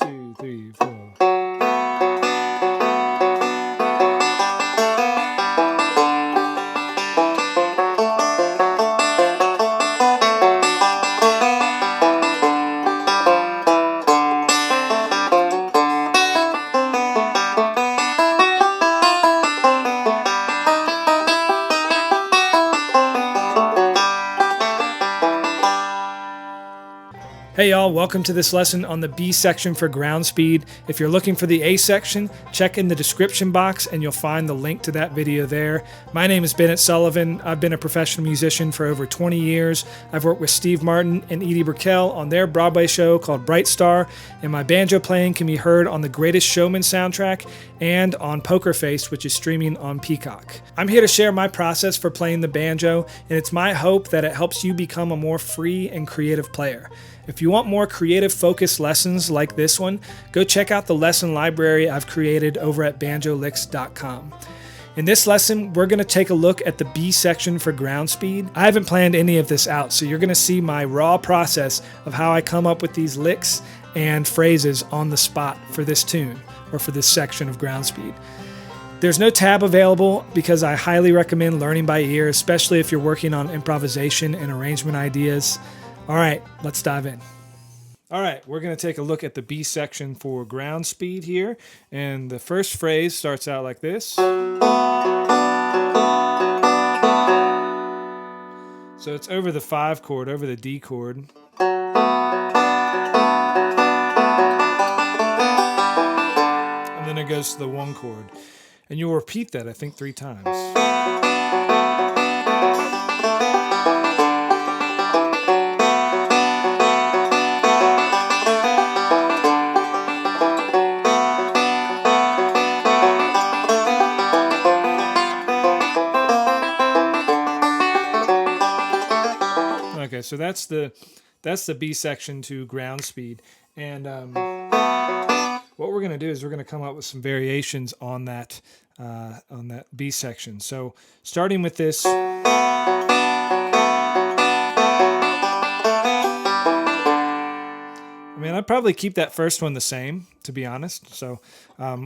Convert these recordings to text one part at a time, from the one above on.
2, 3, 4. Hey y'all, welcome to this lesson on the B section for ground speed. If you're looking for the A section, check in the description box and you'll find the link to that video there. My name is Bennett Sullivan. I've been a professional musician for over 20 years. I've worked with Steve Martin and Edie Brickell on their Broadway show called Bright Star, and my banjo playing can be heard on the Greatest Showman soundtrack and on Poker Face, which is streaming on Peacock. I'm here to share my process for playing the banjo, and it's my hope that it helps you become a more free and creative player. If you want more creative focused lessons like this one, go check out the lesson library I've created over at banjolicks.com. In this lesson, we're going to take a look at the B section for ground speed. I haven't planned any of this out, so you're going to see my raw process of how I come up with these licks and phrases on the spot for this tune, or for this section of ground speed. There's no tab available because I highly recommend learning by ear, especially if you're working on improvisation and arrangement ideas. All right, let's dive in. All right, we're going to take a look at the B section for ground speed here. And the first phrase starts out like this. So it's over the 5 chord, over the D chord. And then it goes to the 1 chord. And you'll repeat that, I think, 3 times. Okay, so that's the B section to ground speed, and what we're going to do is we're going to come up with some variations on that B section. So starting with this, I'd probably keep that first one the same, to be honest. So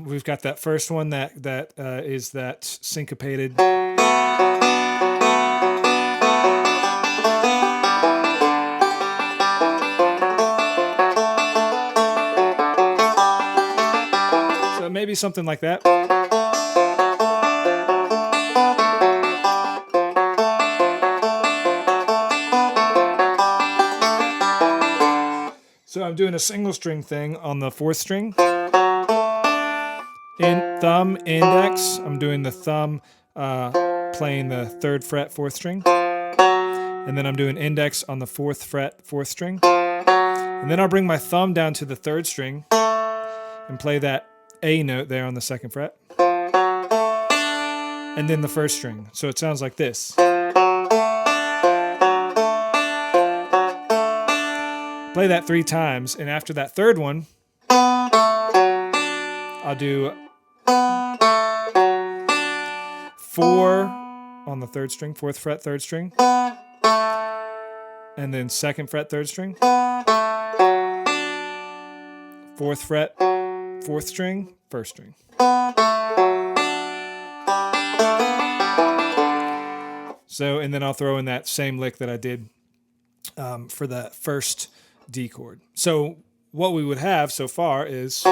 we've got that first one that is that syncopated. Maybe something like that. So I'm doing a single string thing on the 4th string. In thumb, index. I'm doing the thumb playing the 3rd fret 4th string. And then I'm doing index on the 4th fret 4th string. And then I'll bring my thumb down to the 3rd string and play that A note there on the 2nd fret, and then the 1st string. So it sounds like this. Play that 3 times, and after that 3rd one, I'll do 4 on the 3rd string, 4th fret 3rd string, and then 2nd fret 3rd string, 4th fret 4th string, 1st string. So, and then I'll throw in that same lick that I did for the first D chord. So what we would have so far is...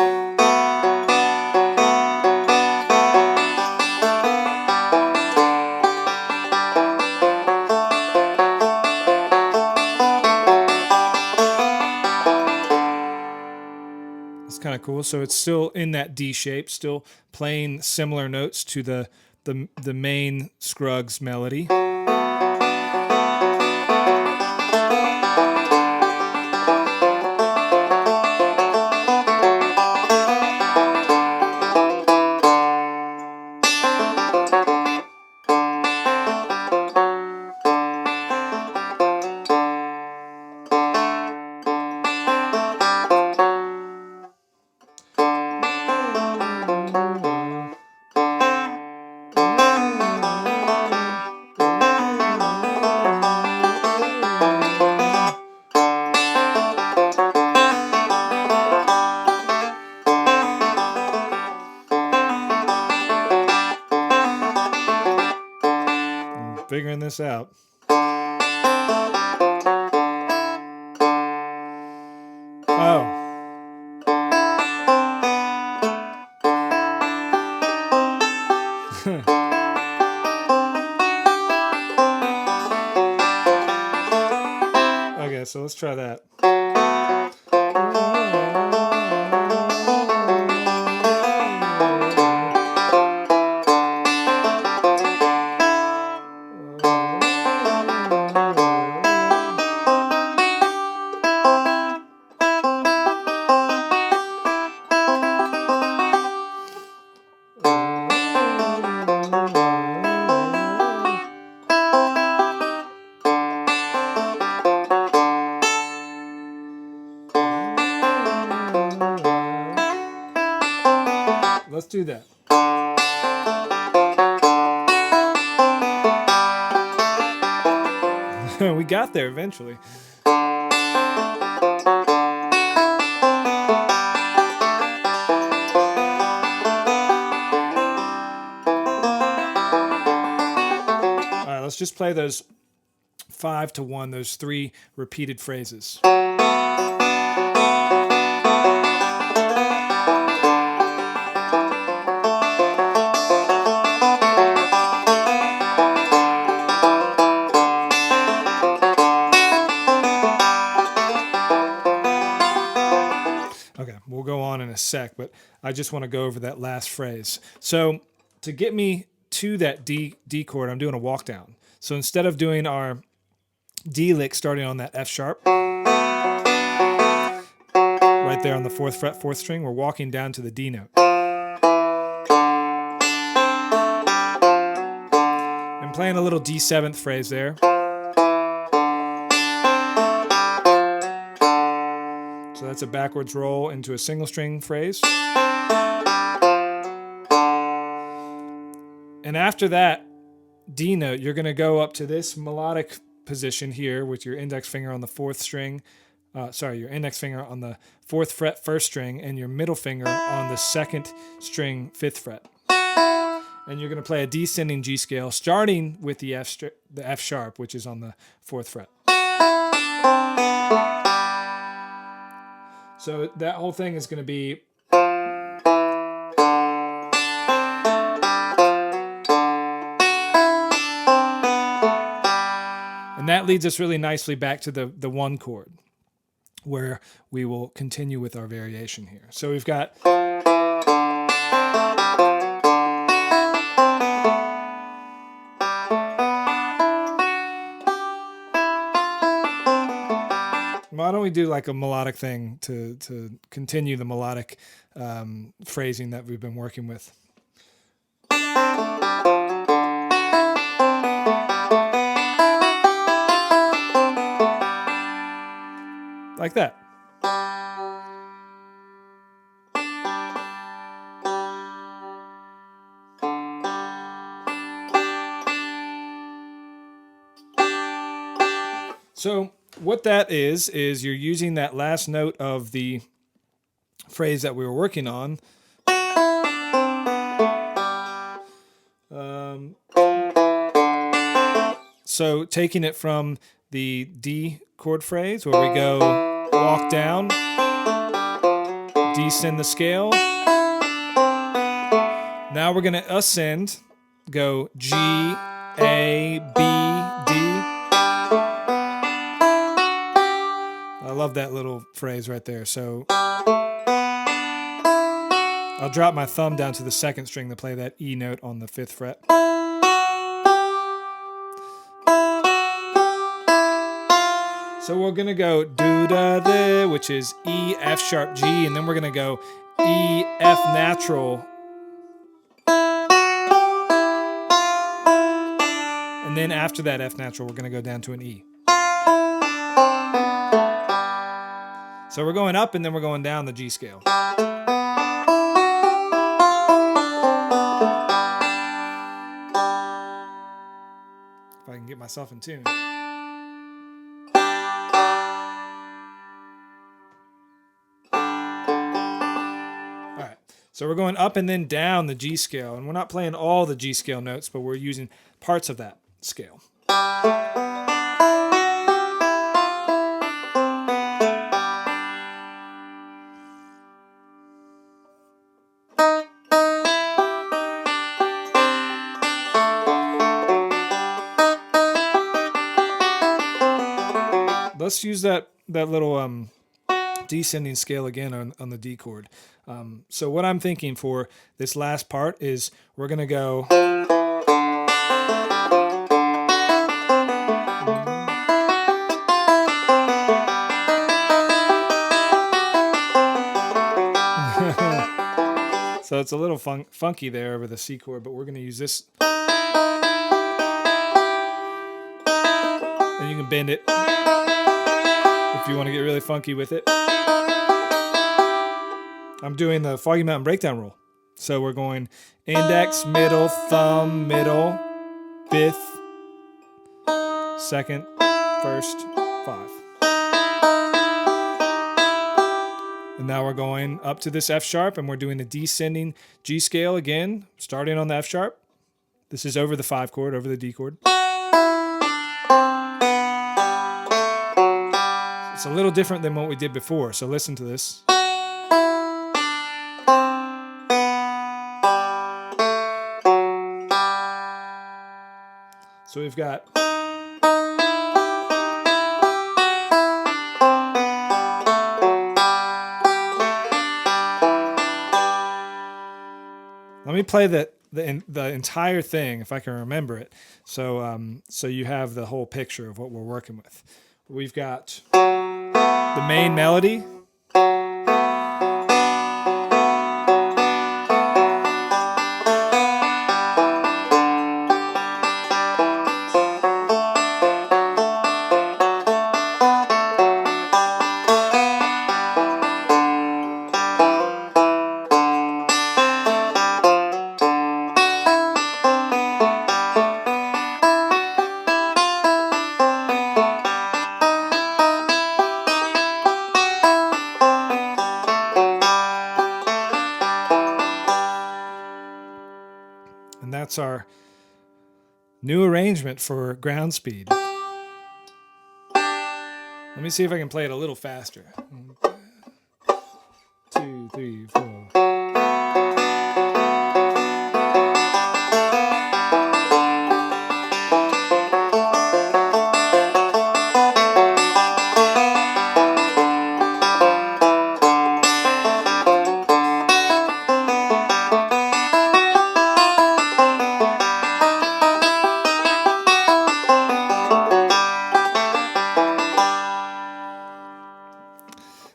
kind of cool. So it's still in that D shape, still playing similar notes to the main Scruggs melody. this out. Oh. Okay, so let's try that. Let's do that. We got there eventually. All right, let's just play those 5-to-1, those 3 repeated phrases. Okay, we'll go on in a sec, but I just want to go over that last phrase. So to get me to that D chord, I'm doing a walk down. So instead of doing our D lick starting on that F sharp, right there on the 4th fret, 4th string, we're walking down to the D note. I'm playing a little D7th phrase there. So that's a backwards roll into a single string phrase. And after that D note, you're going to go up to this melodic position here with your index finger on the 4th string. Your index finger on the 4th fret, 1st string, and your middle finger on the 2nd string, 5th fret. And you're going to play a descending G scale, starting with the F sharp, which is on the 4th fret. So that whole thing is going to be. And that leads us really nicely back to the 1 chord, where we will continue with our variation here. So we've got. Why don't we do like a melodic thing to continue the melodic phrasing that we've been working with. Like that. So what that is you're using that last note of the phrase that we were working on. So taking it from the D chord phrase where we go walk down, descend the scale. Now we're going to ascend, go G, A, B, D. I love that little phrase right there. So I'll drop my thumb down to the 2nd string to play that E note on the 5th fret. So we're going to go do-da-da, which is E, F sharp, G, and then we're going to go E, F natural. And then after that F natural, we're going to go down to an E. So we're going up and then we're going down the G scale. If I can get myself in tune. So we're going up and then down the G scale, and we're not playing all the G scale notes, but we're using parts of that scale. Let's use that little descending scale again on the D chord. So what I'm thinking for this last part is we're going to go so it's a little funky there over the C chord, but we're going to use this. And you can bend it if you want to get really funky with it. I'm doing the Foggy Mountain breakdown roll. So we're going index, middle, thumb, middle, fifth, second, first, 5. And now we're going up to this F sharp, and we're doing a descending G scale again, starting on the F sharp. This is over the 5 chord, over the D chord. It's a little different than what we did before, so listen to this. So we've got let me play the entire thing if I can remember it. So so you have the whole picture of what we're working with. We've got the main melody. And that's our new arrangement for ground speed. Let me see if I can play it a little faster. 2, 3, 4.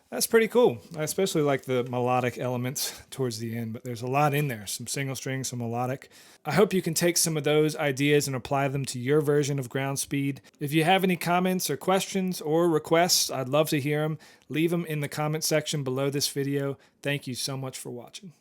That's pretty cool. I especially like the melodic elements towards the end, but there's a lot in there. Some single string, some melodic. I hope you can take some of those ideas and apply them to your version of ground speed. If you have any comments or questions or requests, I'd love to hear them. Leave them in the comment section below this video. Thank you so much for watching.